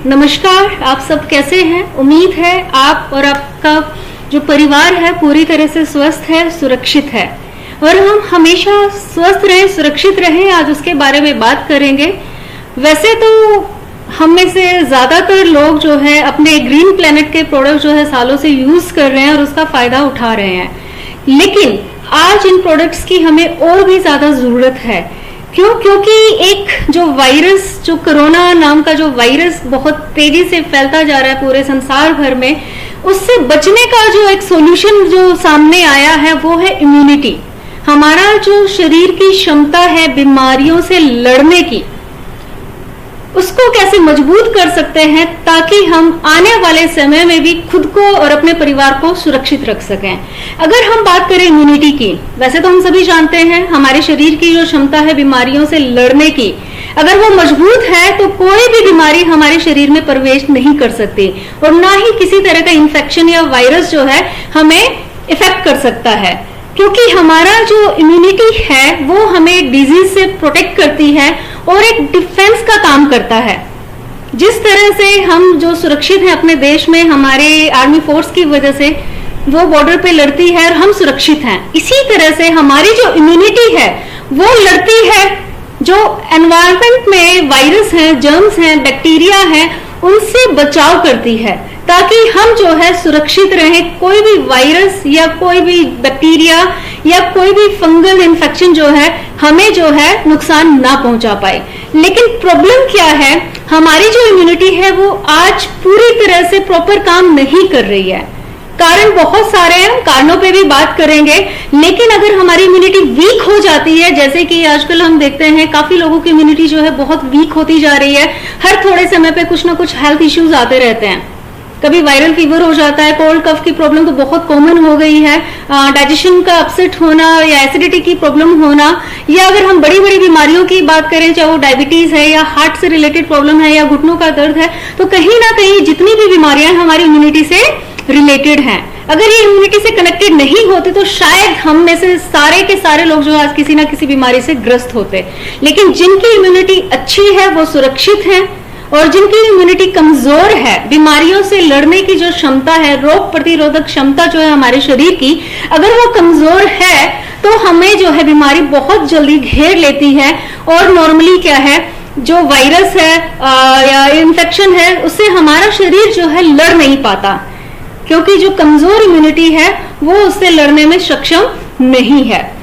नमस्कार, आप सब कैसे हैं? उम्मीद है आप और आपका जो परिवार है पूरी तरह से स्वस्थ है, सुरक्षित है और हम हमेशा स्वस्थ रहें, सुरक्षित रहें। आज उसके बारे में बात करेंगे। वैसे तो हम में से ज्यादातर लोग जो है अपने ग्रीन प्लेनेट के प्रोडक्ट जो है सालों से यूज कर रहे हैं और उसका फायदा उठा रहे हैं, लेकिन आज इन प्रोडक्ट्स की हमें और भी ज्यादा जरूरत है। क्यों? क्योंकि एक जो वायरस, जो कोरोना नाम का जो वायरस बहुत तेजी से फैलता जा रहा है पूरे संसार भर में, उससे बचने का जो एक सॉल्यूशन जो सामने आया है वो है इम्यूनिटी। हमारा जो शरीर की क्षमता है बीमारियों से लड़ने की, उसको कैसे मजबूत कर सकते हैं ताकि हम आने वाले समय में भी खुद को और अपने परिवार को सुरक्षित रख सकें। अगर हम बात करें इम्यूनिटी की, वैसे तो हम सभी जानते हैं हमारे शरीर की जो क्षमता है बीमारियों से लड़ने की, अगर वो मजबूत है तो कोई भी बीमारी हमारे शरीर में प्रवेश नहीं कर सकती और ना ही किसी तरह का इंफेक्शन या वायरस जो है हमें इफेक्ट कर सकता है, क्योंकि हमारा जो इम्यूनिटी है वो हमें डिजीज से प्रोटेक्ट करती है और एक डिफेंस का काम करता है। जिस तरह से हम जो सुरक्षित हैं अपने देश में, हमारे आर्मी फोर्स की वजह से वो बॉर्डर पे लड़ती है और हम सुरक्षित हैं, इसी तरह से हमारी जो इम्यूनिटी है वो लड़ती है जो एनवायरनमेंट में वायरस हैं, जर्म्स हैं, बैक्टीरिया हैं, उनसे बचाव करती है ताकि हम जो है सुरक्षित रहें। कोई भी वायरस या कोई भी बैक्टीरिया या कोई भी फंगल इन्फेक्शन जो है हमें जो है नुकसान ना पहुंचा पाए। लेकिन प्रॉब्लम क्या है, हमारी जो इम्यूनिटी है वो आज पूरी तरह से प्रॉपर काम नहीं कर रही है। कारण बहुत सारे हैं, हम कारणों पे भी बात करेंगे, लेकिन अगर हमारी इम्यूनिटी वीक हो जाती है, जैसे कि आजकल हम देखते हैं काफी लोगों की इम्यूनिटी जो है बहुत वीक होती जा रही है, हर थोड़े समय पे कुछ ना कुछ हेल्थ इश्यूज आते रहते हैं। कभी वायरल फीवर हो जाता है, कोल्ड कफ की प्रॉब्लम तो बहुत कॉमन हो गई है, डाइजेशन का अपसेट होना या एसिडिटी की प्रॉब्लम होना, या अगर हम बड़ी बड़ी बीमारियों की बात करें, चाहे वो डायबिटीज है या हार्ट से रिलेटेड प्रॉब्लम है या घुटनों का दर्द है, तो कहीं ना कहीं जितनी भी बीमारियां हमारी इम्यूनिटी से रिलेटेड हैं, अगर ये इम्यूनिटी से कनेक्टेड नहीं होते तो शायद हम में से सारे के सारे लोग जो आज किसी ना किसी बीमारी से ग्रस्त होते। लेकिन जिनकी इम्यूनिटी अच्छी है वो सुरक्षित है, और जिनकी इम्यूनिटी कमजोर है, बीमारियों से लड़ने की जो क्षमता है, रोग प्रतिरोधक क्षमता जो है हमारे शरीर की, अगर वो कमजोर है तो हमें जो है बीमारी बहुत जल्दी घेर लेती है। और नॉर्मली क्या है, जो वायरस है या इन्फेक्शन है उससे हमारा शरीर जो है लड़ नहीं पाता, क्योंकि जो कमजोर इम्यूनिटी है वो उससे लड़ने में सक्षम नहीं है।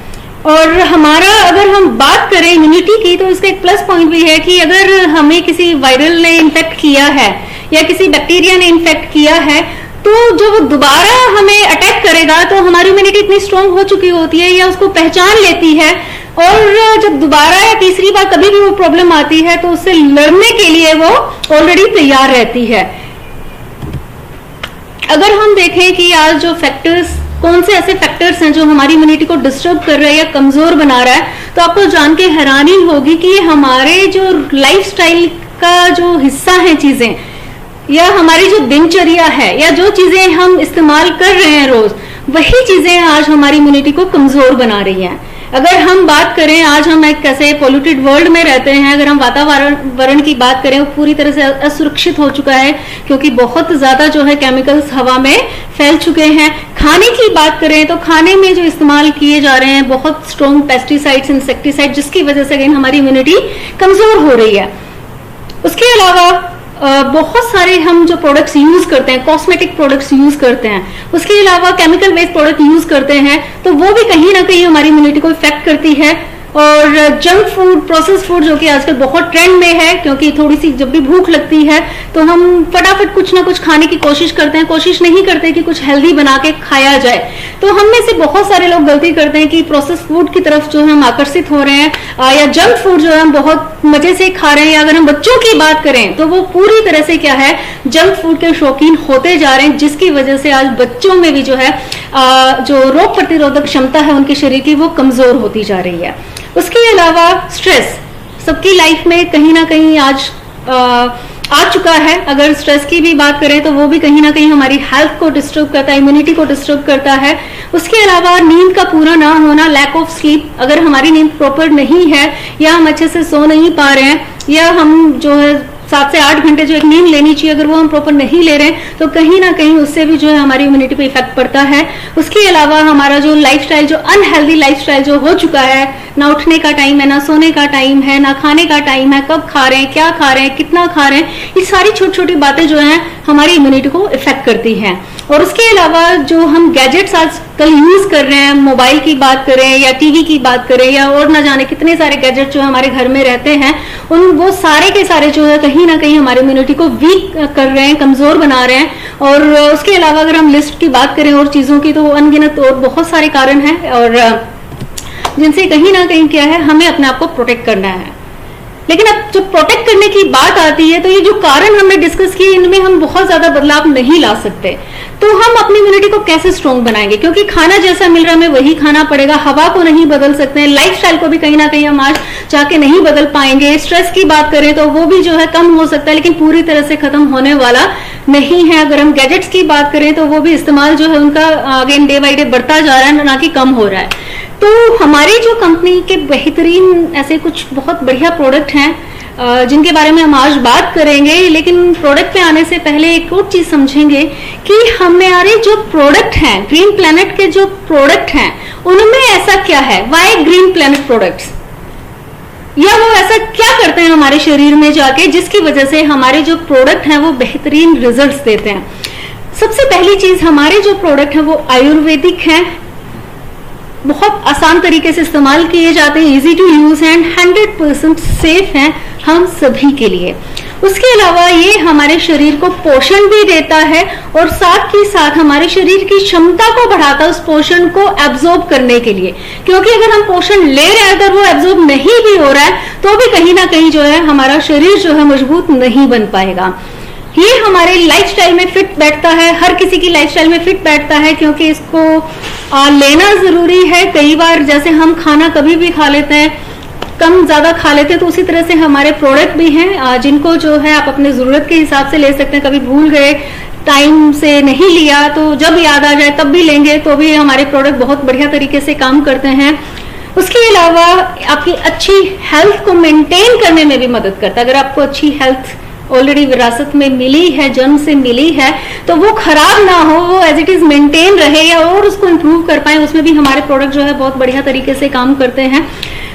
और हमारा अगर हम बात करें इम्यूनिटी की, तो इसका एक प्लस पॉइंट भी है कि अगर हमें किसी वायरल ने इन्फेक्ट किया है या किसी बैक्टीरिया ने इन्फेक्ट किया है, तो जब वो दोबारा हमें अटैक करेगा तो हमारी इम्यूनिटी इतनी स्ट्रांग हो चुकी होती है या उसको पहचान लेती है, और जब दोबारा या तीसरी बार कभी भी वो प्रॉब्लम आती है तो उससे लड़ने के लिए वो ऑलरेडी तैयार रहती है। अगर हम देखें कि आज जो फैक्टर्स, कौन से ऐसे फैक्टर्स हैं जो हमारी इम्यूनिटी को डिस्टर्ब कर रहा है या कमजोर बना रहा है, तो आपको जान के हैरानी होगी कि ये हमारे जो लाइफस्टाइल का जो हिस्सा है चीजें, या हमारी जो दिनचर्या है, या जो चीजें हम इस्तेमाल कर रहे हैं रोज, वही चीजें आज हमारी इम्यूनिटी को कमजोर बना रही हैं। अगर हम बात करें, आज हम एक कैसे पोल्यूटेड वर्ल्ड में रहते हैं, अगर हम वातावरण की बात करें, वो पूरी तरह से असुरक्षित हो चुका है क्योंकि बहुत ज्यादा जो है केमिकल्स हवा में फैल चुके हैं। खाने की बात करें तो खाने में जो इस्तेमाल किए जा रहे हैं बहुत स्ट्रॉन्ग पेस्टिसाइड्स, इंसेक्टिसाइड, जिसकी वजह से हमारी इम्यूनिटी कमजोर हो रही है। उसके अलावा बहुत सारे हम जो प्रोडक्ट्स यूज करते हैं, कॉस्मेटिक प्रोडक्ट्स यूज करते हैं, उसके अलावा केमिकल बेस्ड प्रोडक्ट यूज करते हैं, तो वो भी कहीं ना कहीं हमारी इम्यूनिटी को इफेक्ट करती है। और जंक फूड, प्रोसेस फूड जो कि आजकल बहुत ट्रेंड में है, क्योंकि थोड़ी सी जब भी भूख लगती है तो हम फटाफट कुछ ना कुछ खाने की कोशिश करते हैं, कोशिश नहीं करते कि कुछ हेल्दी बना के खाया जाए। तो हम में से बहुत सारे लोग गलती करते हैं कि प्रोसेस फूड की तरफ जो है हम आकर्षित हो रहे हैं, या जंक फूड जो है हम बहुत मजे से खा रहे हैं। या अगर हम बच्चों की बात करें तो वो पूरी तरह से क्या है, जंक फूड के शौकीन होते जा रहे हैं, जिसकी वजह से आज बच्चों में भी जो है जो रोग प्रतिरोधक क्षमता है उनके शरीर की वो कमजोर होती जा रही है। उसके अलावा स्ट्रेस सबकी लाइफ में कहीं ना कहीं आज आ चुका है। अगर स्ट्रेस की भी बात करें तो वो भी कहीं ना कहीं हमारी हेल्थ को डिस्टर्ब करता है, इम्यूनिटी को डिस्टर्ब करता है। उसके अलावा नींद का पूरा ना होना, लैक ऑफ स्लीप, अगर हमारी नींद प्रॉपर नहीं है या हम अच्छे से सो नहीं पा रहे हैं या हम जो है 7 से 8 घंटे जो एक नींद लेनी चाहिए, अगर वो हम प्रॉपर नहीं ले रहे हैं तो कहीं ना कहीं उससे भी जो है हमारी इम्यूनिटी पे इफेक्ट पड़ता है। उसके अलावा हमारा जो लाइफस्टाइल, जो अनहेल्दी लाइफस्टाइल जो हो चुका है, ना उठने का टाइम है, ना सोने का टाइम है, ना खाने का टाइम है, कब खा रहे हैं, क्या खा रहे हैं, कितना खा रहे हैं, ये सारी छोटी छोटी बातें जो है हमारी इम्यूनिटी को इफेक्ट करती हैं। और उसके अलावा जो हम गैजेट्स आजकल यूज कर रहे हैं, मोबाइल की बात करें या टीवी की बात करें या और ना जाने कितने सारे गैजेट जो हमारे घर में रहते हैं, वो सारे के सारे जो है कहीं ना कहीं हमारी इम्यूनिटी को वीक कर रहे हैं, कमजोर बना रहे हैं। और उसके अलावा अगर हम लिस्ट की बात करें और चीजों की, तो अनगिनत और बहुत सारे कारण हैं और जिनसे कहीं ना कहीं क्या है, हमें अपने आप को प्रोटेक्ट करना है। लेकिन अब जब प्रोटेक्ट करने की बात आती है तो ये जो कारण हमने डिस्कस किए, इनमें हम बहुत ज्यादा बदलाव नहीं ला सकते। तो हम अपनी इम्यूनिटी को कैसे स्ट्रॉन्ग बनाएंगे, क्योंकि खाना जैसा मिल रहा है हमें वही खाना पड़ेगा, हवा को नहीं बदल सकते हैं, लाइफस्टाइल को भी कहीं ना कहीं हम आज जाके नहीं बदल पाएंगे। स्ट्रेस की बात करें तो वो भी जो है कम हो सकता है, लेकिन पूरी तरह से खत्म होने वाला नहीं है। अगर हम गैजेट्स की बात करें तो वो भी इस्तेमाल जो है उनका अगेन डे बाई डे बढ़ता जा रहा है, ना कि कम हो रहा है। तो हमारी जो कंपनी के बेहतरीन ऐसे कुछ बहुत बढ़िया प्रोडक्ट हैं जिनके बारे में हम आज बात करेंगे, लेकिन प्रोडक्ट पे आने से पहले एक और चीज समझेंगे कि हमारे जो प्रोडक्ट हैं, ग्रीन प्लैनेट के जो प्रोडक्ट हैं, उनमें ऐसा क्या है, वाई ग्रीन प्लैनेट प्रोडक्ट्स, या वो ऐसा क्या करते हैं हमारे शरीर में जाके जिसकी वजह से हमारे जो प्रोडक्ट हैं वो बेहतरीन रिजल्ट्स देते हैं। सबसे पहली चीज, हमारे जो प्रोडक्ट हैं वो आयुर्वेदिक हैं, बहुत आसान तरीके से इस्तेमाल किए जाते हैं, easy to use and 100% safe हैं हम सभी के लिए। उसके अलावा ये हमारे शरीर को पोषण भी देता है और साथ ही साथ हमारे शरीर की क्षमता को बढ़ाता है उस पोषण को एब्जॉर्ब करने के लिए, क्योंकि अगर हम पोषण ले रहे हैं, अगर वो एब्जॉर्ब नहीं भी हो रहा है तो भी कहीं ना कहीं जो है हमारा शरीर जो है मजबूत नहीं बन पाएगा। ये हमारे लाइफस्टाइल में फिट बैठता है, हर किसी की लाइफस्टाइल में फिट बैठता है, क्योंकि इसको लेना जरूरी है। कई बार जैसे हम खाना कभी भी खा लेते हैं, कम ज्यादा खा लेते हैं, तो उसी तरह से हमारे प्रोडक्ट भी हैं जिनको जो है आप अपने जरूरत के हिसाब से ले सकते हैं। कभी भूल गए, टाइम से नहीं लिया, तो जब याद आ जाए तब भी लेंगे, तो भी हमारे प्रोडक्ट बहुत बढ़िया तरीके से काम करते हैं। उसके अलावा आपकी अच्छी हेल्थ को मेंटेन करने में भी मदद करता है। अगर आपको अच्छी हेल्थ ऑलरेडी विरासत में मिली है, जन्म से मिली है, तो वो खराब ना हो, वो एज इट इज मेंटेन रहे या और उसको इम्प्रूव कर पाए, उसमें भी हमारे प्रोडक्ट जो है बहुत बढ़िया तरीके से काम करते हैं।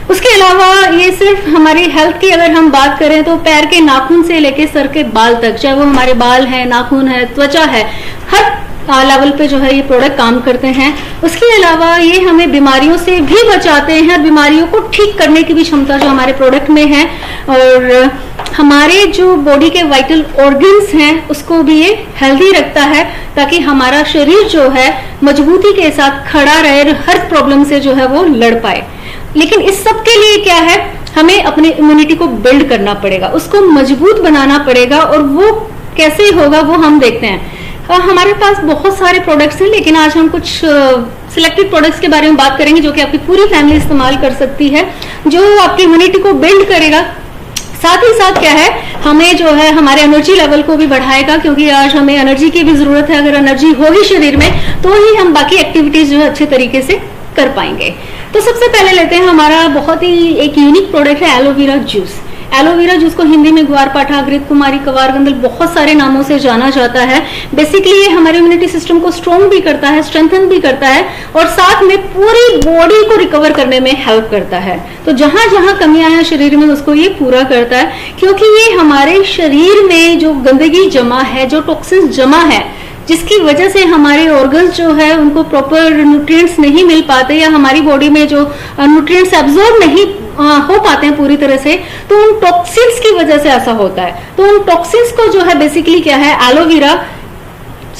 उसके अलावा ये सिर्फ हमारी हेल्थ की अगर हम बात करें तो पैर के नाखून से लेके सर के बाल तक, चाहे वो हमारे बाल है, नाखून है, त्वचा है, हर लेवल पे जो है ये प्रोडक्ट काम करते हैं। उसके अलावा ये हमें बीमारियों से भी बचाते हैं, बीमारियों को ठीक करने की भी क्षमता जो हमारे प्रोडक्ट में है, और हमारे जो बॉडी के वाइटल ऑर्गन्स हैं उसको भी ये हेल्दी रखता है, ताकि हमारा शरीर जो है मजबूती के साथ खड़ा रहे, हर प्रॉब्लम से जो है वो लड़ पाए। लेकिन इस सब के लिए क्या है, हमें अपनी इम्यूनिटी को बिल्ड करना पड़ेगा, उसको मजबूत बनाना पड़ेगा, और वो कैसे होगा वो हम देखते हैं। हमारे पास बहुत सारे प्रोडक्ट्स हैं, लेकिन आज हम कुछ सिलेक्टेड प्रोडक्ट्स के बारे में बात करेंगे जो कि आपकी पूरी फैमिली इस्तेमाल कर सकती है, जो आपकी इम्यूनिटी को बिल्ड करेगा। साथ ही साथ क्या है, हमें जो है हमारे एनर्जी लेवल को भी बढ़ाएगा, क्योंकि आज हमें एनर्जी की भी जरूरत है। अगर एनर्जी होगी शरीर में तो ही हम बाकी एक्टिविटीज जो है अच्छे तरीके से कर पाएंगे। तो सबसे पहले लेते हैं हमारा बहुत ही एक यूनिक प्रोडक्ट है एलोवेरा जूस। एलोवेरा जूस को हिंदी में ग्वारपाठा, घृत कुमारी, कवार गंधल बहुत सारे नामों से जाना जाता है। बेसिकली ये हमारे इम्यूनिटी सिस्टम को स्ट्रॉन्ग भी करता है, स्ट्रेंथन भी करता है, और साथ में पूरी बॉडी को रिकवर करने में हेल्प करता है। तो जहां जहां कमियां हैं शरीर में उसको ये पूरा करता है, क्योंकि ये हमारे शरीर में जो गंदगी जमा है, जो टॉक्सिन्स जमा है, जिसकी वजह से हमारे ऑर्गन्स जो है उनको प्रॉपर न्यूट्रिएंट्स नहीं मिल पाते, या हमारी बॉडी में जो न्यूट्रिएंट्स एब्जॉर्ब नहीं हो पाते हैं पूरी तरह से, तो उन टॉक्सिन्स की वजह से ऐसा होता है। तो उन टॉक्सिन्स को जो है बेसिकली क्या है, एलोवेरा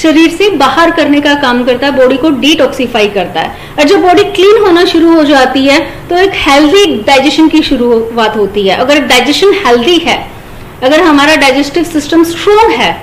शरीर से बाहर करने का काम करता है, बॉडी को डिटॉक्सिफाई करता है। और जब बॉडी क्लीन होना शुरू हो जाती है तो एक हेल्दी डाइजेशन की शुरुआत होती है। अगर डाइजेशन हेल्दी है, अगर हमारा डाइजेस्टिव सिस्टम स्ट्रॉन्ग है,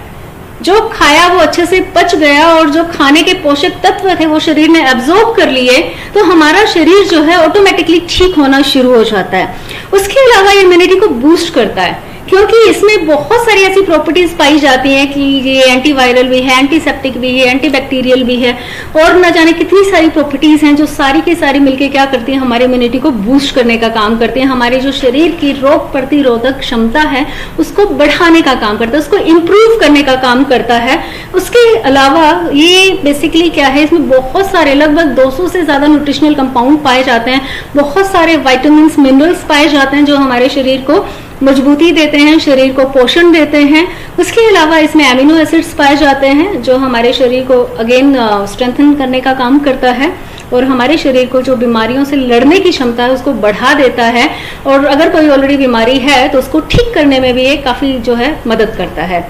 जो खाया वो अच्छे से पच गया और जो खाने के पोषक तत्व थे वो शरीर ने एब्जॉर्ब कर लिए, तो हमारा शरीर जो है ऑटोमेटिकली ठीक होना शुरू हो जाता है। उसके अलावा इम्यूनिटी को बूस्ट करता है, क्योंकि इसमें बहुत सारी ऐसी प्रॉपर्टीज पाई जाती हैं कि ये एंटीवायरल भी है, एंटीसेप्टिक भी है, एंटीबैक्टीरियल भी है, और न जाने कितनी सारी प्रॉपर्टीज हैं जो सारी की सारी मिलके क्या करती हैं, हमारे इम्यूनिटी को बूस्ट करने का काम करते हैं, हमारे जो शरीर की रोग प्रतिरोधक क्षमता है उसको बढ़ाने का काम करता है, उसको इम्प्रूव करने का काम करता है। उसके अलावा ये बेसिकली क्या है, इसमें बहुत सारे लगभग 200 से ज्यादा न्यूट्रिशनल कंपाउंड पाए जाते हैं, बहुत सारे विटामिन मिनरल्स पाए जाते हैं जो हमारे शरीर को मजबूती देते हैं, शरीर को पोषण देते हैं। उसके अलावा इसमें एमिनो एसिड्स पाए जाते हैं जो हमारे शरीर को अगेन स्ट्रेंथन करने का काम करता है और हमारे शरीर को जो बीमारियों से लड़ने की क्षमता है उसको बढ़ा देता है, और अगर कोई ऑलरेडी बीमारी है तो उसको ठीक करने में भी ये काफी जो है मदद करता है।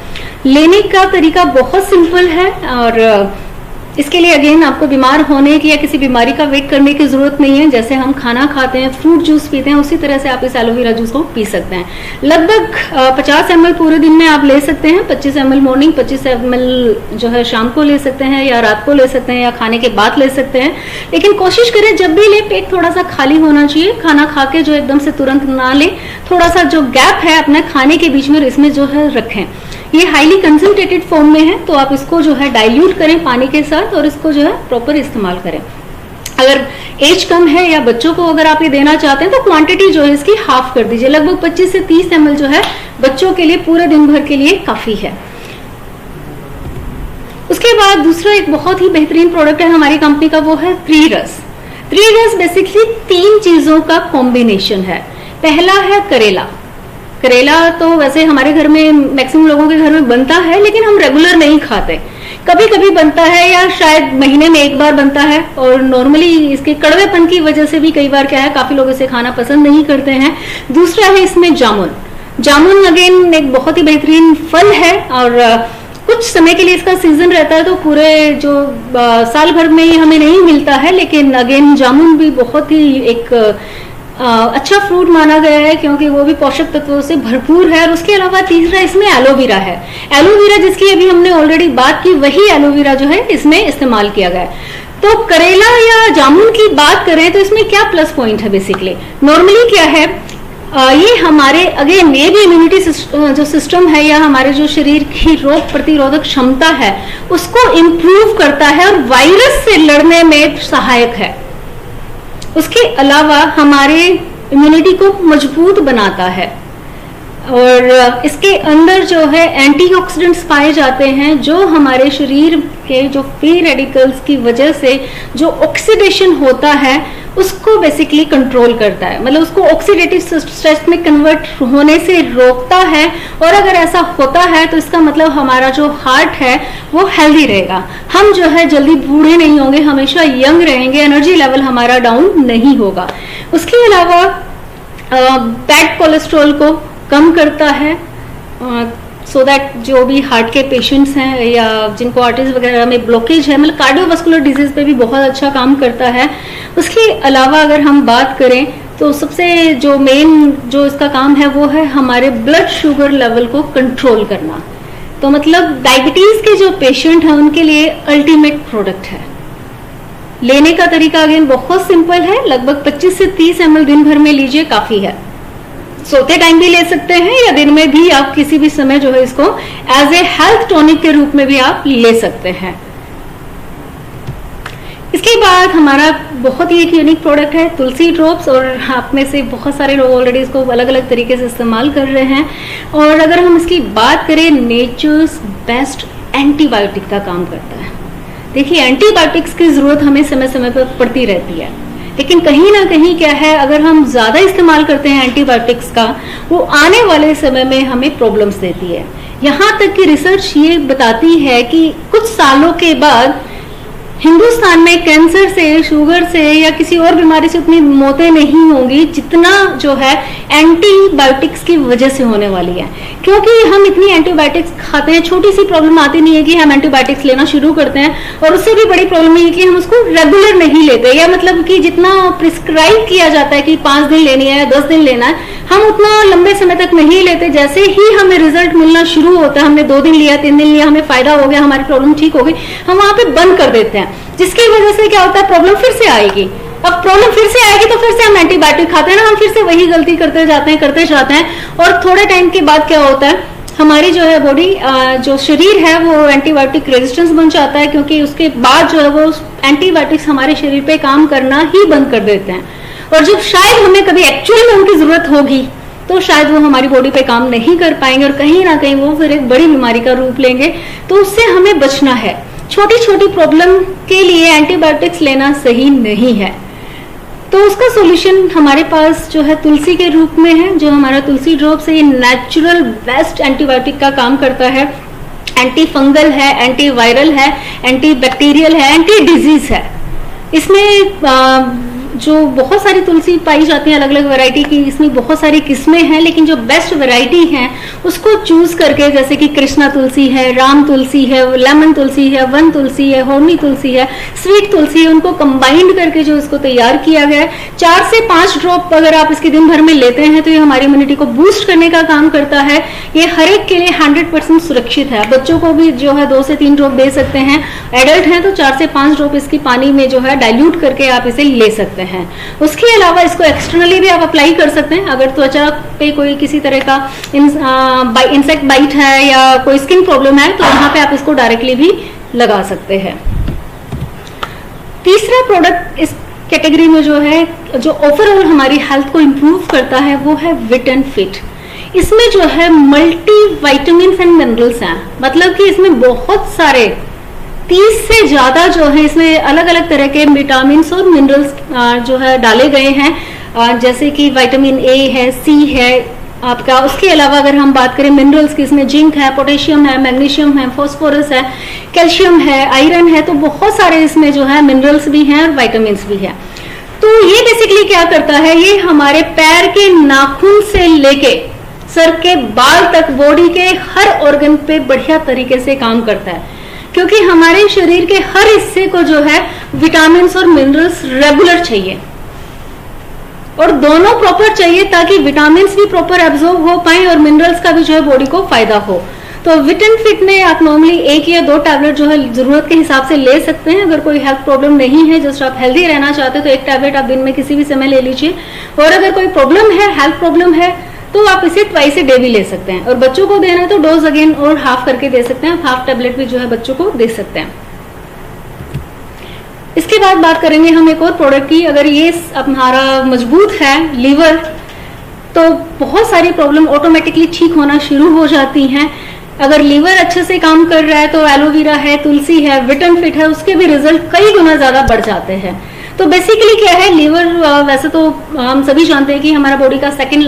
लेने का तरीका बहुत सिंपल है और इसके लिए अगेन आपको बीमार होने की या किसी बीमारी का वेट करने की जरूरत नहीं है। जैसे हम खाना खाते हैं, फ्रूट जूस पीते हैं, उसी तरह से आप इस एलोवेरा जूस को पी सकते हैं। लगभग 50 ml पूरे दिन में आप ले सकते हैं, 25 ml मॉर्निंग, 25 ml जो है शाम को ले सकते हैं या रात को ले सकते हैं या खाने के बाद ले सकते हैं। लेकिन कोशिश करें जब भी ले पेट थोड़ा सा खाली होना चाहिए, खाना खा के जो एकदम से तुरंत ना ले, थोड़ा सा जो गैप है अपने खाने के बीच में इसमें जो है रखें। ये हाईली कंसंट्रेटेड फॉर्म में है तो आप इसको जो है डाइल्यूट करें पानी के साथ और इसको जो है प्रॉपर इस्तेमाल करें। अगर एज कम है या बच्चों को अगर आप ये देना चाहते हैं तो क्वांटिटी जो है इसकी हाफ कर दीजिए, लगभग 25 से 30 ml जो है बच्चों के लिए पूरे दिन भर के लिए काफी है। उसके बाद दूसरा एक बहुत ही बेहतरीन प्रोडक्ट है हमारी कंपनी का, वो है त्रिरस। त्रिरस बेसिकली 3 चीजों का कॉम्बिनेशन है। पहला है करेला। करेला तो वैसे हमारे घर में मैक्सिमम लोगों के घर में बनता है, लेकिन हम रेगुलर नहीं खाते, कभी कभी बनता है या शायद महीने में एक बार बनता है, और नॉर्मली इसके कड़वेपन की वजह से भी कई बार क्या है काफी लोग इसे खाना पसंद नहीं करते हैं। दूसरा है इसमें जामुन। जामुन अगेन एक बहुत ही बेहतरीन फल है और कुछ समय के लिए इसका सीजन रहता है तो पूरे जो साल भर में ये हमें नहीं मिलता है, लेकिन अगेन जामुन भी बहुत ही एक अच्छा फ्रूट माना गया है क्योंकि वो भी पोषक तत्वों से भरपूर है। और उसके अलावा तीसरा इसमें एलोवेरा है। एलोवेरा जिसकी अभी हमने ऑलरेडी बात की, वही एलोवेरा जो है इसमें इस्तेमाल किया गया है। तो करेला या जामुन की बात करें तो इसमें क्या प्लस पॉइंट है, बेसिकली नॉर्मली क्या है, ये हमारे अगेन ये भी इम्यूनिटी जो सिस्टम है या हमारे जो शरीर की रोग प्रतिरोधक क्षमता है उसको इम्प्रूव करता है और वायरस से लड़ने में सहायक है। उसके अलावा हमारे इम्यूनिटी को मजबूत बनाता है और इसके अंदर जो है एंटीऑक्सीडेंट्स पाए जाते हैं जो हमारे शरीर के जो फ्री रेडिकल्स की वजह से जो ऑक्सीडेशन होता है उसको बेसिकली कंट्रोल करता है, मतलब उसको ऑक्सीडेटिव स्ट्रेस में कन्वर्ट होने से रोकता है। और अगर ऐसा होता है तो इसका मतलब हमारा जो हार्ट है वो हेल्दी रहेगा, हम जो है जल्दी बूढ़े नहीं होंगे, हमेशा यंग रहेंगे, एनर्जी लेवल हमारा डाउन नहीं होगा। उसके अलावा बैड कोलेस्ट्रॉल को कम करता है सो दैट जो भी हार्ट के पेशेंट्स हैं या जिनको आर्टरीज वगैरह में ब्लॉकेज है, मतलब कार्डियोवास्कुलर डिजीज पे भी बहुत अच्छा काम करता है। उसके अलावा अगर हम बात करें तो सबसे जो मेन जो इसका काम है वो है हमारे ब्लड शुगर लेवल को कंट्रोल करना। तो मतलब डायबिटीज के जो पेशेंट हैं उनके लिए अल्टीमेट प्रोडक्ट है। लेने का तरीका अगेन बहुत सिंपल है, लगभग 25 से 30 ml दिन भर में लीजिए, काफी है। सोते टाइम भी ले सकते हैं या दिन में भी आप किसी भी समय जो है इसको एज ए हेल्थ टॉनिक के रूप में भी आप ले सकते हैं। इसके बाद हमारा बहुत ही एक यूनिक प्रोडक्ट है तुलसी ड्रॉप्स, और आप में से बहुत सारे लोग ऑलरेडी इसको अलग अलग तरीके से इस्तेमाल कर रहे हैं। और अगर हम इसकी बात करें, नेचर्स बेस्ट एंटीबायोटिक का काम करता है। देखिए एंटीबायोटिक्स की जरूरत हमें समय समय पर पड़ती रहती है, लेकिन कहीं ना कहीं क्या है, अगर हम ज्यादा इस्तेमाल करते हैं एंटीबायोटिक्स का, वो आने वाले समय में हमें प्रॉब्लम्स देती है। यहाँ तक कि रिसर्च ये बताती है कि कुछ सालों के बाद हिंदुस्तान में कैंसर से, शुगर से या किसी और बीमारी से उतनी मौतें नहीं होंगी जितना जो है एंटीबायोटिक्स की वजह से होने वाली है। क्योंकि हम इतनी एंटीबायोटिक्स खाते हैं, छोटी सी प्रॉब्लम आती नहीं है कि हम एंटीबायोटिक्स लेना शुरू करते हैं, और उससे भी बड़ी प्रॉब्लम है कि हम उसको रेगुलर नहीं लेते, या मतलब कि जितना प्रिस्क्राइब किया जाता है कि 5 दिन लेनी है, 10 दिन लेना है, हम उतना लंबे समय तक नहीं लेते। जैसे ही हमें रिजल्ट मिलना शुरू होता है, हमने 2 दिन लिया, 3 दिन लिया, हमें फायदा हो गया, हमारी प्रॉब्लम ठीक हो गई, हम वहां पे बंद कर देते हैं, जिसकी वजह से क्या होता है, प्रॉब्लम फिर से आएगी। अब प्रॉब्लम फिर से आएगी तो फिर से हम एंटीबायोटिक खाते हैं ना, हम फिर से वही गलती करते जाते हैं और थोड़े टाइम के बाद क्या होता है, हमारी जो है बॉडी, जो शरीर है वो एंटीबायोटिक रेजिस्टेंस बन जाता है, क्योंकि उसके बाद जो है वो एंटीबायोटिक्स हमारे शरीर पे काम करना ही बंद कर देते हैं। और जब शायद हमें कभी एक्चुअल में उनकी जरूरत होगी तो शायद वो हमारी बॉडी पे काम नहीं कर पाएंगे और कहीं ना कहीं वो फिर एक बड़ी बीमारी का रूप लेंगे। तो उससे हमें बचना है। छोटी छोटी प्रॉब्लम के लिए एंटीबायोटिक्स लेना सही नहीं है। तो उसका सॉल्यूशन हमारे पास जो है तुलसी के रूप में है, जो हमारा तुलसी ड्रॉप्स है, ये नेचुरल बेस्ट एंटीबायोटिक का काम करता है। एंटी फंगल है, एंटी वायरल है, एंटी बैक्टीरियल है, एंटी डिजीज है। इसमें जो बहुत सारी तुलसी पाई जाती है अलग अलग वैरायटी की, इसमें बहुत सारी किस्में हैं, लेकिन जो बेस्ट वैरायटी है उसको चूज करके, जैसे कि कृष्णा तुलसी है, राम तुलसी है, लेमन तुलसी है, वन तुलसी है, होनी तुलसी है, स्वीट तुलसी है, उनको कंबाइंड करके जो इसको तैयार किया गया है। 4 से 5 ड्रॉप अगर आप इसके दिन भर में लेते हैं तो ये हमारी इम्यूनिटी को बूस्ट करने का काम करता है। ये हर एक के लिए 100% सुरक्षित है। बच्चों को भी जो है 2 से 3 ड्रॉप दे सकते हैं, एडल्ट हैं तो 4 से 5 ड्रॉप इसकी पानी में जो है डाइल्यूट करके आप इसे ले सकते हैं। उसके अलावा इसको एक्सटर्नली भी आप अप्लाई कर सकते हैं। अगर त्वचा पे कोई किसी तरह का इंसेक्ट बाइट है या कोई स्किन प्रॉब्लम है तो वहां पे आप इसको डायरेक्टली भी लगा सकते हैं। तीसरा प्रोडक्ट इस कैटेगरी में जो है, जो ओवरऑल हमारी हेल्थ को इंप्रूव करता है, वो है विट एंड फिट। इसमें जो है मल्टी विटामिन एंड मिनरल्स हैं, मतलब कि इसमें बहुत सारे 30 से ज्यादा जो है इसमें अलग अलग तरह के विटामिन और मिनरल्स जो है डाले गए हैं, जैसे कि विटामिन ए है, सी है आपका। उसके अलावा अगर हम बात करें मिनरल्स की, इसमें जिंक है, पोटेशियम है, मैग्नीशियम है, फास्फोरस है, कैल्शियम है, आयरन है, तो बहुत सारे इसमें जो है मिनरल्स भी हैं और विटामिन भी है। तो ये बेसिकली क्या करता है, ये हमारे पैर के नाखून से लेके सर के बाल तक बॉडी के हर ऑर्गन पे बढ़िया तरीके से काम करता है, क्योंकि हमारे शरीर के हर हिस्से को जो है विटामिन और मिनरल्स रेगुलर चाहिए और दोनों प्रॉपर चाहिए, ताकि विटामिन भी प्रॉपर एब्जॉर्ब हो पाए और मिनरल्स का भी जो है बॉडी को फायदा हो। तो विट एंड फिट में आप नॉर्मली 1 या 2 टैबलेट जो है जरूरत के हिसाब से ले सकते हैं। अगर कोई हेल्थ प्रॉब्लम नहीं है, जस्ट आप हेल्दी रहना चाहते हैं, तो 1 टैबलेट आप दिन में किसी भी समय ले लीजिए। और अगर कोई प्रॉब्लम है, हेल्थ प्रॉब्लम है, तो आप इसे ट्वाइस ए डे भी ले सकते हैं। और बच्चों को देना है तो डोज अगेन और हाफ करके दे सकते हैं, हाफ टैबलेट भी जो है बच्चों को दे सकते हैं। इसके बाद बात करेंगे हम एक और प्रोडक्ट की। अगर ये हमारा मजबूत है लीवर, तो बहुत सारी प्रॉब्लम ऑटोमेटिकली ठीक होना शुरू हो जाती हैं। अगर लीवर अच्छे से काम कर रहा है तो एलोवेरा है, तुलसी है, विट एंड फिट है, उसके भी रिजल्ट कई गुना ज्यादा बढ़ जाते हैं। तो बेसिकली क्या है, लीवर वैसे तो हम सभी जानते हैं कि हमारा बॉडी का सेकंड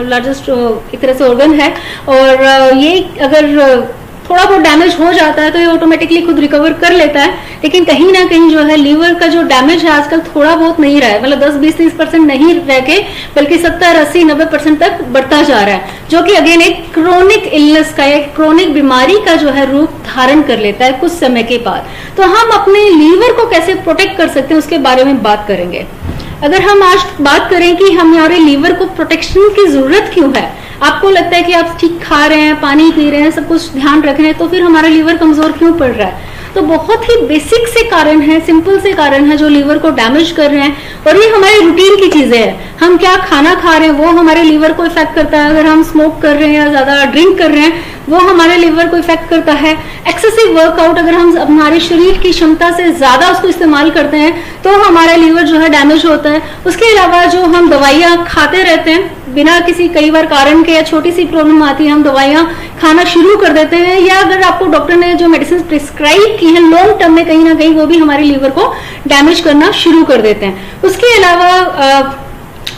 लार्जेस्ट एक तरह से ऑर्गन है, और ये अगर थोड़ा बहुत डैमेज हो जाता है तो ये ऑटोमेटिकली खुद रिकवर कर लेता है। लेकिन कहीं ना कहीं जो है लीवर का जो डैमेज है आजकल थोड़ा बहुत नहीं रहा है, मतलब 10-20-30% नहीं रह के बल्कि 70-80-90% तक बढ़ता जा रहा है, जो कि अगेन एक क्रोनिक इलनेस का, एक क्रोनिक बीमारी का जो है रूप धारण कर लेता है कुछ समय के बाद। तो हम अपने लीवर को कैसे प्रोटेक्ट कर सकते हैं उसके बारे में बात करेंगे। अगर हम आज बात करें कि हमारे लीवर को प्रोटेक्शन की जरूरत क्यों है, आपको लगता है कि आप ठीक खा रहे हैं, पानी पी रहे हैं, सब कुछ ध्यान रख रहे हैं, तो फिर हमारा लीवर कमजोर क्यों पड़ रहा है? तो बहुत ही बेसिक से कारण है, सिंपल से कारण है जो लीवर को डैमेज कर रहे हैं। और ये हमारे रूटीन की चीजें हैं। हम क्या खाना खा रहे हैं वो हमारे लीवर को इफेक्ट करता है। अगर हम स्मोक कर रहे हैं या ज्यादा ड्रिंक कर रहे हैं वो हमारे लीवर को इफेक्ट करता है। एक्सेसिव वर्कआउट, अगर हम हमारे शरीर की क्षमता से ज्यादा उसको इस्तेमाल करते हैं तो हमारा लीवर जो है डैमेज होता है। उसके अलावा जो हम दवाइयाँ खाते रहते हैं बिना किसी कई बार कारण के, या छोटी सी प्रॉब्लम आती है हम दवाइयाँ खाना शुरू कर देते हैं, या अगर आपको डॉक्टर ने जो मेडिसिन प्रिस्क्राइब की है लॉन्ग टर्म में कहीं ना कहीं वो भी हमारे लीवर को डैमेज करना शुरू कर देते हैं। उसके अलावा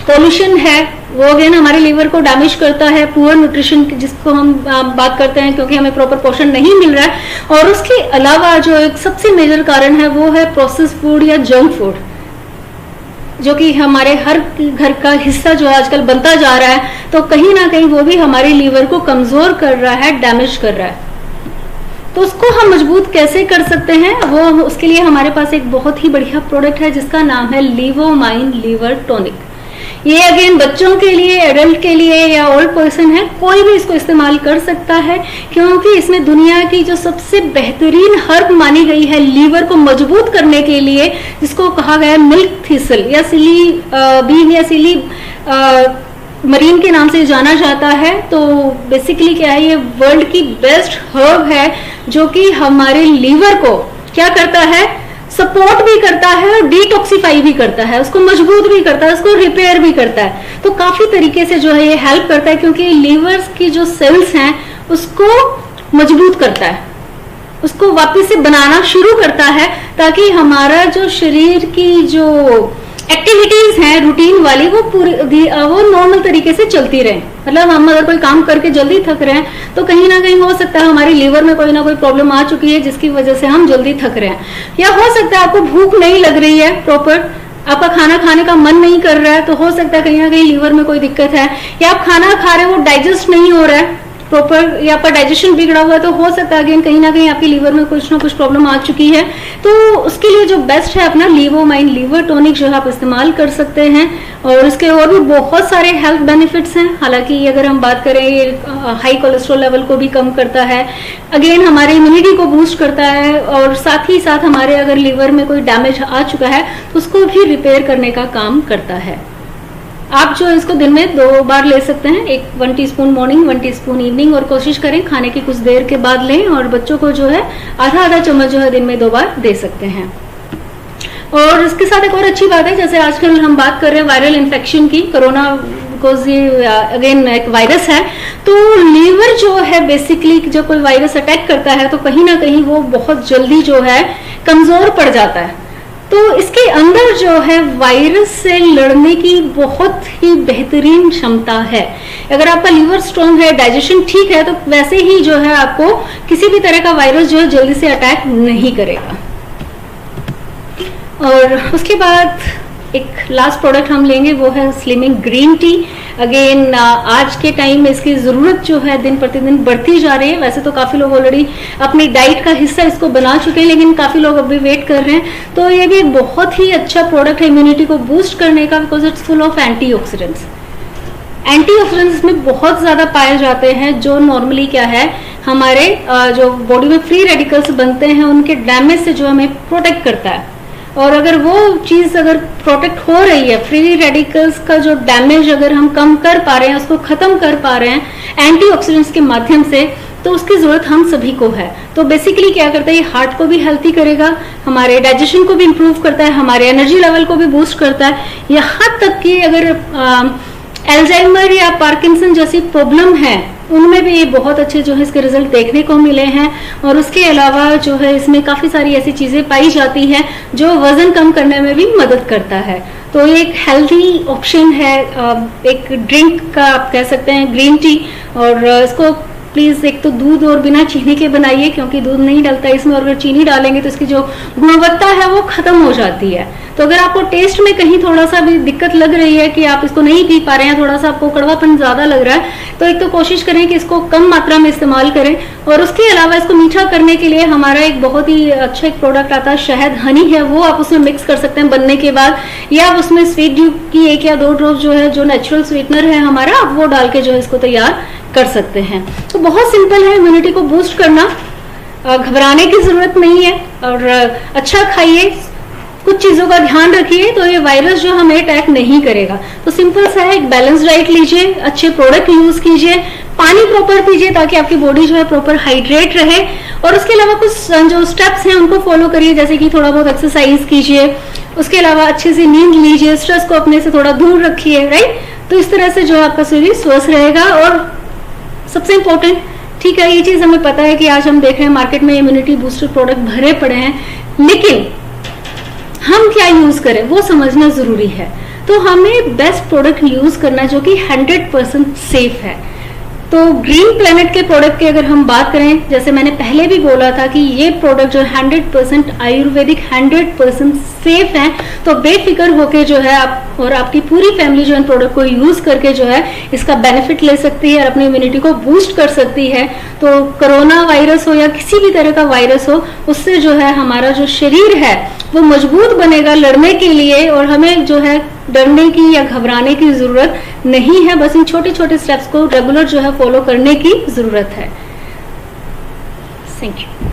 पॉल्यूशन है, वो अगेन हमारे लीवर को डैमेज करता है। पुअर न्यूट्रिशन जिसको हम बात करते हैं, क्योंकि हमें प्रॉपर पोषण नहीं मिल रहा है। और उसके अलावा जो एक सबसे मेजर कारण है वो है प्रोसेस फूड या जंक फूड, जो कि हमारे हर घर का हिस्सा जो आजकल बनता जा रहा है। तो कहीं ना कहीं वो भी हमारे लीवर को कमजोर कर रहा है, डैमेज कर रहा है। तो उसको हम मजबूत कैसे कर सकते हैं, वो उसके लिए हमारे पास एक बहुत ही बढ़िया प्रोडक्ट है जिसका नाम है लीवोमाइन लीवर टॉनिक। ये अगेन बच्चों के लिए, एडल्ट के लिए या ओल्ड पर्सन है, कोई भी इसको इस्तेमाल कर सकता है, क्योंकि इसमें दुनिया की जो सबसे बेहतरीन हर्ब मानी गई है लीवर को मजबूत करने के लिए, जिसको कहा गया है मिल्क थिसल या सिली बीन या सिली मरीन के नाम से जाना जाता है। तो बेसिकली क्या है, ये वर्ल्ड की बेस्ट हर्ब है जो कि हमारे लीवर को क्या करता है, सपोर्ट भी करता है और डिटॉक्सिफाई भी करता है, उसको मजबूत भी करता है, उसको रिपेयर भी करता है। तो काफी तरीके से जो है ये हेल्प करता है, क्योंकि लीवर की जो सेल्स हैं उसको मजबूत करता है, उसको वापस से बनाना शुरू करता है, ताकि हमारा जो शरीर की जो एक्टिविटीज हैं रूटीन वाली वो नॉर्मल तरीके से चलती रहे। मतलब हम अगर कोई काम करके जल्दी थक रहे हैं तो कहीं ना कहीं हो सकता है हमारे लीवर में कोई ना कोई प्रॉब्लम आ चुकी है जिसकी वजह से हम जल्दी थक रहे हैं, या हो सकता है आपको भूख नहीं लग रही है प्रॉपर, आपका खाना खाने का मन नहीं कर रहा है, तो हो सकता है कहीं ना कहीं लीवर में कोई दिक्कत है, या आप खाना खा रहे हैं वो डाइजेस्ट नहीं हो रहा है प्रॉपर, या आपका डाइजेशन बिगड़ा हुआ है, तो हो सकता है अगेन कहीं ना कहीं आपके लीवर में कुछ ना कुछ प्रॉब्लम आ चुकी है। तो उसके लिए जो बेस्ट है अपना लीवोमाइन लीवर टॉनिक जो है आप इस्तेमाल कर सकते हैं, और इसके और भी बहुत सारे हेल्थ बेनिफिट्स हैं। हालांकि अगर हम बात करें, ये हाई कोलेस्ट्रॉल लेवल को भी कम करता है, अगेन हमारे इम्यूनिटी को बूस्ट करता है, और साथ ही साथ हमारे अगर लीवर में कोई डैमेज आ चुका है तो उसको भी रिपेयर करने का काम करता है। आप जो इसको दिन में 2 बार ले सकते हैं, 1 टीस्पून मॉर्निंग, 1 टीस्पून इवनिंग, और कोशिश करें खाने की कुछ देर के बाद लें, और बच्चों को जो है आधा चम्मच जो है दिन में 2 बार दे सकते हैं। और इसके साथ एक और अच्छी बात है, जैसे आजकल हम बात कर रहे हैं वायरल इन्फेक्शन की, कोरोना बिकॉज ये अगेन एक वायरस है, तो लीवर जो है बेसिकली जब कोई वायरस अटैक करता है तो कहीं ना कहीं वो बहुत जल्दी जो है कमजोर पड़ जाता है। तो इसके अंदर जो है वायरस से लड़ने की बहुत ही बेहतरीन क्षमता है। अगर आपका लीवर स्ट्रांग है, डाइजेशन ठीक है, तो वैसे ही जो है आपको किसी भी तरह का वायरस जो है जल्दी से अटैक नहीं करेगा। और उसके बाद एक लास्ट प्रोडक्ट हम लेंगे, वो है स्लिमिंग ग्रीन टी। अगेन आज के टाइम में इसकी जरूरत जो है दिन प्रतिदिन बढ़ती जा रही है। वैसे तो काफी लोग ऑलरेडी अपनी डाइट का हिस्सा इसको बना चुके हैं, लेकिन काफी लोग अभी वेट कर रहे हैं। तो ये भी एक बहुत ही अच्छा प्रोडक्ट है इम्यूनिटी को बूस्ट करने का, because it's full of antioxidants. Antioxidants इसमें बहुत ज्यादा पाए जाते हैं, जो नॉर्मली क्या है हमारे जो बॉडी में फ्री रेडिकल्स बनते हैं उनके डैमेज से जो हमें प्रोटेक्ट करता है। और अगर वो चीज अगर प्रोटेक्ट हो रही है, फ्री रेडिकल्स का जो डैमेज अगर हम कम कर पा रहे हैं, उसको खत्म कर पा रहे हैं एंटीऑक्सीडेंट्स के माध्यम से, तो उसकी जरूरत हम सभी को है। तो बेसिकली क्या करता है, ये हार्ट को भी हेल्थी करेगा, हमारे डाइजेशन को भी इंप्रूव करता है, हमारे एनर्जी लेवल को भी बूस्ट करता है। यहाँ तक कि अगर एल्जाइमर या पार्किंसन जैसी प्रॉब्लम है उनमें भी ये बहुत अच्छे जो है इसके रिजल्ट देखने को मिले हैं। और उसके अलावा जो है इसमें काफी सारी ऐसी चीजें पाई जाती हैं जो वजन कम करने में भी मदद करता है। तो ये एक हेल्दी ऑप्शन है, एक ड्रिंक का आप कह सकते हैं ग्रीन टी। और इसको प्लीज एक तो दूध और बिना चीनी के बनाइए, क्योंकि दूध नहीं डलता इसमें, और अगर चीनी डालेंगे तो इसकी जो गुणवत्ता है वो खत्म हो जाती है। तो अगर आपको टेस्ट में कहीं थोड़ा सा भी दिक्कत लग रही है कि आप इसको नहीं पी पा रहे हैं, थोड़ा सा आपको कड़वापन ज्यादा लग रहा है, तो एक तो कोशिश करें कि इसको कम मात्रा में इस्तेमाल करें। और उसके अलावा इसको मीठा करने के लिए हमारा एक बहुत ही अच्छा एक प्रोडक्ट आता है, शहद हनी है, वो आप उसमें मिक्स कर सकते हैं बनने के बाद, या आप उसमें स्वीट ड्यू की 1 या 2 ड्रॉप जो है जो नेचुरल स्वीटनर है हमारा, आप वो डाल के जो है इसको तैयार कर सकते हैं। तो बहुत सिंपल है इम्यूनिटी को बूस्ट करना, घबराने की जरूरत नहीं है। और अच्छा खाइए, कुछ चीजों का ध्यान रखिए, तो ये वायरस जो हमें अटैक नहीं करेगा। तो सिंपल सा है, एक बैलेंस डाइट लीजिए, अच्छे प्रोडक्ट यूज कीजिए, पानी प्रॉपर पीजिए ताकि आपकी बॉडी जो है प्रॉपर हाइड्रेट रहे। और उसके अलावा कुछ जो स्टेप्स हैं उनको फॉलो करिए, जैसे कि थोड़ा बहुत एक्सरसाइज कीजिए, उसके अलावा अच्छे से नींद लीजिए, स्ट्रेस को अपने से थोड़ा दूर रखिए, राइट। तो इस तरह से जो आपका शरीर स्वस्थ रहेगा। और सबसे इंपॉर्टेंट, ठीक है, ये चीज हमें पता है कि आज हम देख रहे हैं मार्केट में इम्यूनिटी बूस्टर प्रोडक्ट भरे पड़े हैं, लेकिन हम क्या यूज करें वो समझना जरूरी है। तो हमें बेस्ट प्रोडक्ट यूज करना जो कि 100% सेफ है। तो ग्रीन प्लेनेट के प्रोडक्ट की अगर हम बात करें, जैसे मैंने पहले भी बोला था कि ये प्रोडक्ट जो 100% आयुर्वेदिक, 100% सेफ है। तो बेफिक्र होके जो है आप और आपकी पूरी फैमिली जो इन प्रोडक्ट को यूज करके जो है इसका बेनिफिट ले सकती है और अपनी इम्यूनिटी को बूस्ट कर सकती है। तो कोरोना वायरस हो या किसी भी तरह का वायरस हो, उससे जो है हमारा जो शरीर है वो मजबूत बनेगा लड़ने के लिए, और हमें जो है डरने की या घबराने की जरूरत नहीं है। बस इन छोटे छोटे स्टेप्स को रेगुलर जो है फॉलो करने की जरूरत है। Thank you.